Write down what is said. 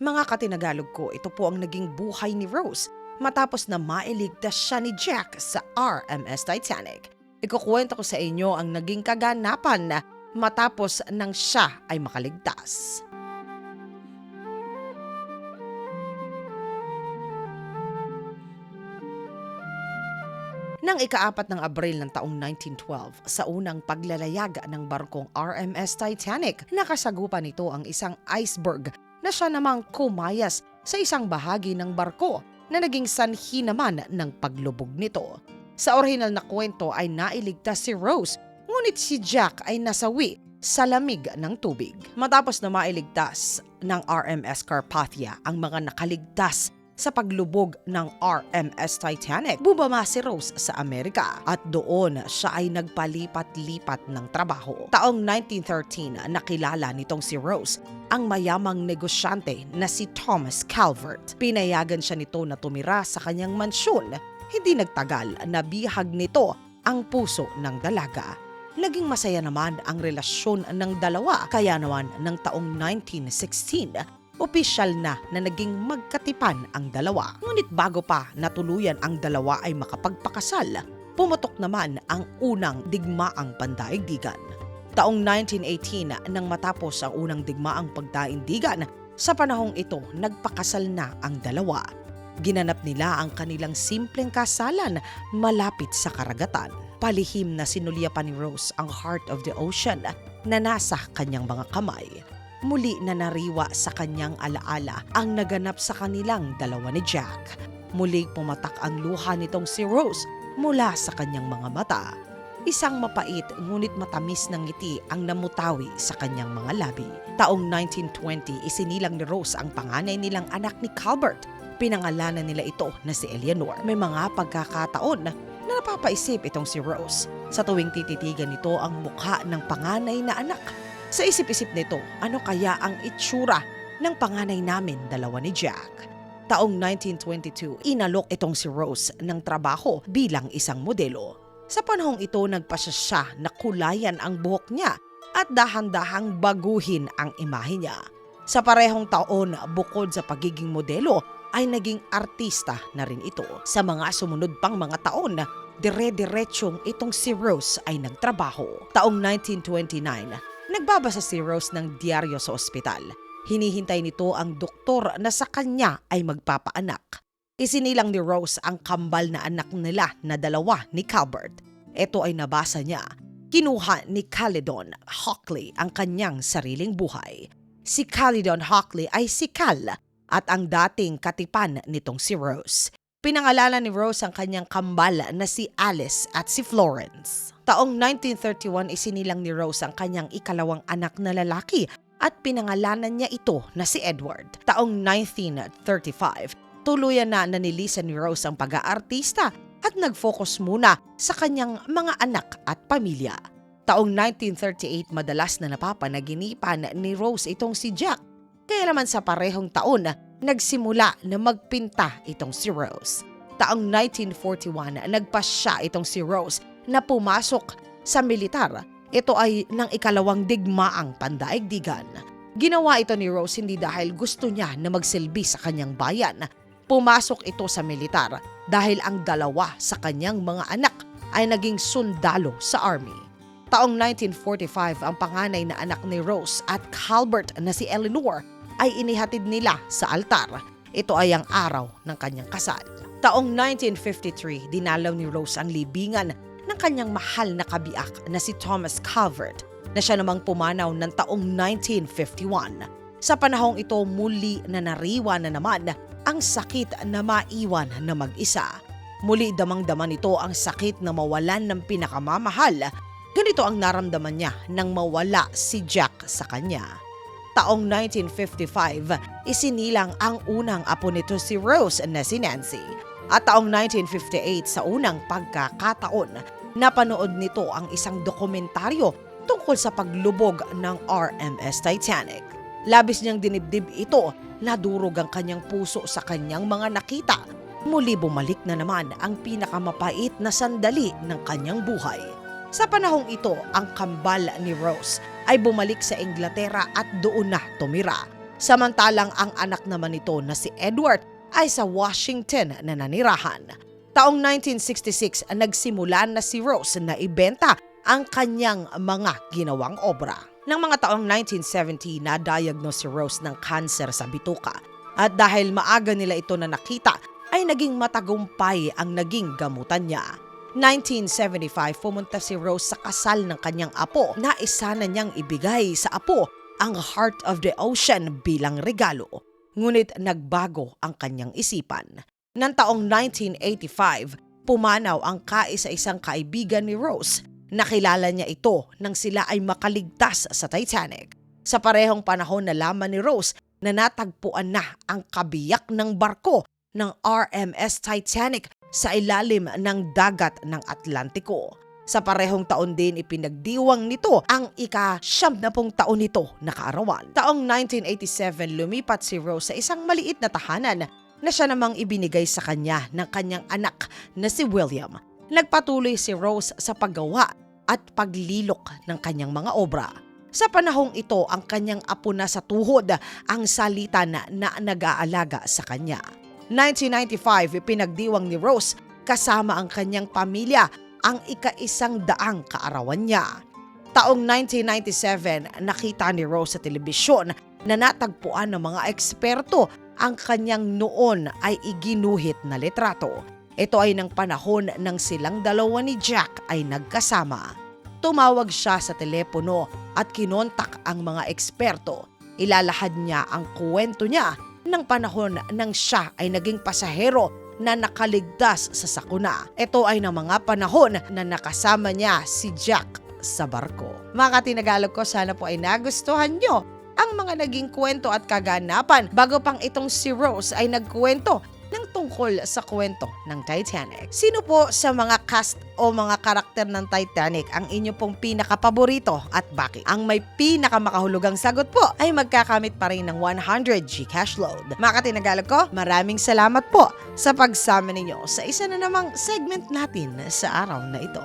Mga katinagalog ko, ito po ang naging buhay ni Rose matapos na mailigtas siya ni Jack sa RMS Titanic. Ikukwento ko sa inyo ang naging kaganapan na matapos nang siya ay makaligtas. Nang ika-4 ng Abril ng taong 1912, sa unang paglalayag ng barkong RMS Titanic, nakasagupan nito ang isang iceberg na siya namang kumayas sa isang bahagi ng barko na naging sanhi naman ng paglubog nito. Sa orihinal na kwento ay nailigtas si Rose, ngunit si Jack ay nasawi sa lamig ng tubig. Matapos na mailigtas ng RMS Carpathia ang mga nakaligtas sa paglubog ng RMS Titanic, bumaba si Rose sa Amerika at doon siya ay nagpalipat-lipat ng trabaho. Taong 1913, nakilala nitong si Rose ang mayamang negosyante na si Thomas Calvert. Pinayagan siya nito na tumira sa kanyang mansyon. Hindi nagtagal, nabihag nito ang puso ng dalaga. Naging masaya naman ang relasyon ng dalawa, kaya naman ng taong 1916, opisyal na naging magkatipan ang dalawa. Ngunit bago pa natuluyan ang dalawa ay makapagpakasal, pumutok naman ang unang digmaang pandaigdigan. Taong 1918 nang matapos ang unang digmaang pagdaigdigan, sa panahong ito nagpakasal na ang dalawa. Ginanap nila ang kanilang simpleng kasalan malapit sa karagatan. Palihim na sinulyapan ni Rose ang Heart of the Ocean na nasa kanyang mga kamay. Muli na nariwa sa kanyang alaala ang naganap sa kanilang dalawa ni Jack. Muli pumatak ang luha nitong si Rose mula sa kanyang mga mata. Isang mapait ngunit matamis ng ngiti ang namutawi sa kanyang mga labi. Taong 1920, isinilang ni Rose ang panganay nilang anak ni Calvert. Pinangalanan nila ito na si Eleanor. May mga pagkakataon na napapaisip itong si Rose sa tuwing tititigan nito ang mukha ng panganay na anak. Sa isip-isip nito, ano kaya ang itsura ng panganay namin dalawa ni Jack? Taong 1922, inalok itong si Rose ng trabaho bilang isang modelo. Sa panahong ito, nagpasya siya na kulayan ang buhok niya at dahan-dahang baguhin ang imahe niya. Sa parehong taon, bukod sa pagiging modelo, ay naging artista na rin ito. Sa mga sumunod pang mga taon, dire-diretsyong itong si Rose ay nagtrabaho. Taong 1929, nagbabasa si Rose ng diaryo sa ospital. Hinihintay nito ang doktor na sa kanya ay magpapaanak. Isinilang ni Rose ang kambal na anak nila na dalawa ni Calvert. Ito ay nabasa niya. Kinuha ni Caledon Hockley ang kanyang sariling buhay. Si Caledon Hockley ay si Cal at ang dating katipan nitong si Rose. Pinangalanan ni Rose ang kanyang kambal na si Alice at si Florence. Taong 1931, isinilang ni Rose ang kanyang ikalawang anak na lalaki at pinangalanan niya ito na si Edward. Taong 1935, tuluyan na nanilisan ni Rose ang pag-aartista at nag-focus muna sa kanyang mga anak at pamilya. Taong 1938, madalas na napapanaginipan ni Rose itong si Jack. Kaya naman sa parehong taon, nagsimula na magpinta itong si Rose. Taong 1941, nagpasya itong si Rose na pumasok sa militar. Ito ay ng ikalawang digmaang pandaigdigan. Ginawa ito ni Rose hindi dahil gusto niya na magsilbi sa kanyang bayan. Pumasok ito sa militar dahil ang dalawa sa kanyang mga anak ay naging sundalo sa army. Taong 1945, ang panganay na anak ni Rose at Calvert na si Eleanor ay inihatid nila sa altar. Ito ay ang araw ng kanyang kasal. Taong 1953, dinalaw ni Rose ang libingan ng kanyang mahal na kabiak na si Thomas Calvert na siya namang pumanaw ng taong 1951. Sa panahong ito, muli na nariwa na naman ang sakit na maiwan na mag-isa. Muli damang-dama nito ang sakit na mawalan ng pinakamamahal. Ganito ang naramdaman niya nang mawala si Jack sa kanya. Taong 1955, isinilang ang unang apo nito si Rose na si Nancy. At taong 1958, sa unang pagkakataon, napanood nito ang isang dokumentaryo tungkol sa paglubog ng RMS Titanic. Labis niyang dinibdib ito, nadurog ang kanyang puso sa kanyang mga nakita. Muli bumalik na naman ang pinakamapait na sandali ng kanyang buhay. Sa panahong ito, ang kambal ni Rose ay bumalik sa Inglaterra at doon na tumira. Samantalang ang anak naman nito na si Edward ay sa Washington na nanirahan. Taong 1966, nagsimula na si Rose na ibenta ang kanyang mga ginawang obra. Ng mga taong 1970, na-diagnose si Rose ng cancer sa bituka. At dahil maaga nila ito na nakita, ay naging matagumpay ang naging gamutan niya. 1975, pumunta si Rose sa kasal ng kanyang apo na isa na niyang ibigay sa apo ang Heart of the Ocean bilang regalo. Ngunit nagbago ang kanyang isipan. Nang taong 1985, pumanaw ang kaisa-isang kaibigan ni Rose. Nakilala niya ito nang sila ay makaligtas sa Titanic. Sa parehong panahon nalaman ni Rose na natagpuan na ang kabiyak ng barko ng RMS Titanic sa ilalim ng dagat ng Atlantiko. Sa parehong taon din ipinagdiwang nito ang ika-70 taon nito na kaarawan. Taong 1987, lumipat si Rose sa isang maliit na tahanan na siya namang ibinigay sa kanya ng kanyang anak na si William. Nagpatuloy si Rose sa paggawa at paglilok ng kanyang mga obra. Sa panahong ito, ang kanyang apo na sa tuhod ang salitan na nag-aalaga sa kanya. 1995, ipinagdiwang ni Rose kasama ang kanyang pamilya ang ika-100 kaarawan niya. Taong 1997, nakita ni Rose sa telebisyon na natagpuan ng mga eksperto ang kanyang noon ay iginuhit na litrato. Ito ay ng panahon nang silang dalawa ni Jack ay nagkasama. Tumawag siya sa telepono at kinontak ang mga eksperto. Ilalahad niya ang kwento niya ng panahon nang siya ay naging pasahero na nakaligtas sa sakuna. Ito ay ng mga panahon na nakasama niya si Jack sa barko. Mga Tinagalog ko, sana po ay nagustuhan nyo ang mga naging kwento at kaganapan bago pang itong si Rose ay nagkwento ng tungkol sa kwento ng Titanic. Sino po sa mga cast o mga karakter ng Titanic ang inyo pong pinakapaborito at bakit? Ang may pinakamakahulugang sagot po ay magkakamit pa rin ng 100 GCash load. Mga Tinagalog ko, maraming salamat po sa pagsama ninyo sa isa na namang segment natin sa araw na ito.